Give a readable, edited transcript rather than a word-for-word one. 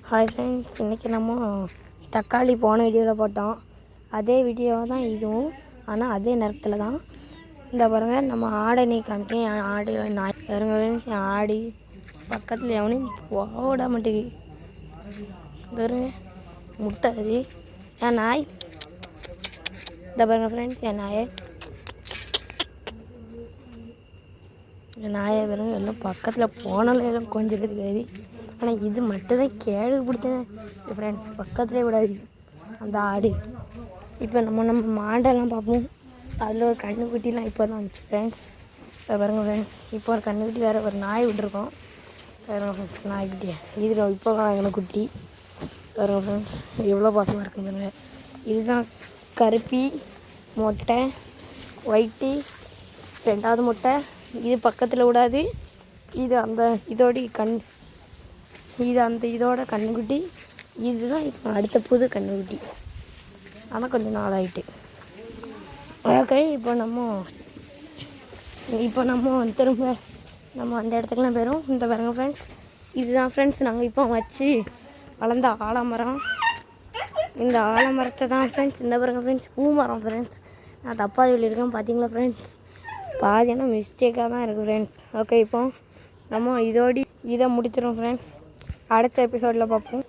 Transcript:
Hi friends, இன்றைக்கி நம்ம தக்காளி போன வீடியோவில் போட்டோம். அதே வீடியோவை தான் இதுவும், ஆனால் அதே நேரத்தில் தான். இந்த பாருங்கள், நம்ம ஆடை நீ காமிட்டேன். ஆடு நாய் பாருங்க, ஆடி பக்கத்தில் எவனையும் போட மாட்டேங்குது. பாருங்க, முட்டை அது என் நாய். இந்த பாருங்க ஃப்ரெண்ட்ஸ், என் நாயை பாருங்க, எல்லாம் பக்கத்தில் போனாலும் எல்லாம் கொஞ்சம் இருக்காது. ஆனால் இது மட்டும்தான் கேடு பிடிச்சேன் ஃப்ரெண்ட்ஸ், பக்கத்துலேயே விடாது அந்த ஆடு. இப்போ நம்ம மாடெல்லாம் பார்ப்போம். அதில் ஒரு கண்ணுக்குட்டிலாம் இப்போ தான் வந்துச்சு ஃப்ரெண்ட்ஸ். இப்போ பாருங்க ஃப்ரெண்ட்ஸ், இப்போ ஒரு கண்ணுக்குட்டி வேறு ஒரு நாய் விட்டுருக்கோம். பாருங்க ஃப்ரெண்ட்ஸ், நாய்க்குட்டியா இது இப்போ வாங்கின குட்டி. பாருங்க ஃப்ரெண்ட்ஸ், எவ்வளோ பாசமாக இருக்குங்க. இதுதான் கருப்பி மொட்டை, ஒயிட்டு ரெண்டாவது முட்டை. இது பக்கத்தில் விடாது. இது அந்த இதோட கண்ணுக்குட்டி. இதுதான் இப்போ அடுத்த புது கண்ணுக்குட்டி. ஆனால் கொஞ்சம் நாள் ஆகிட்டு. ஓகே, இப்போ நம்ம திரும்ப நம்ம அந்த இடத்துக்குலாம் போயிடும். இந்த பாருங்க ஃப்ரெண்ட்ஸ், இதுதான் ஃப்ரெண்ட்ஸ் நாங்கள் இப்போ வச்சு வளர்ந்த ஆலமரம். இந்த ஆலமரத்தை தான் ஃப்ரெண்ட்ஸ், இந்த பாருங்க ஃப்ரெண்ட்ஸ், பூ மரம் ஃப்ரெண்ட்ஸ். நான் தப்பாக சொல்லியிருக்கேன் பார்த்தீங்களா ஃப்ரெண்ட்ஸ், பாதினா மிஸ்டேக்காக தான் இருக்குது ஃப்ரெண்ட்ஸ். ஓகே, இப்போ நம்ம இதை முடிச்சிடும் ஃப்ரெண்ட்ஸ். அடுத்த எபிசோடில் பார்ப்போம்.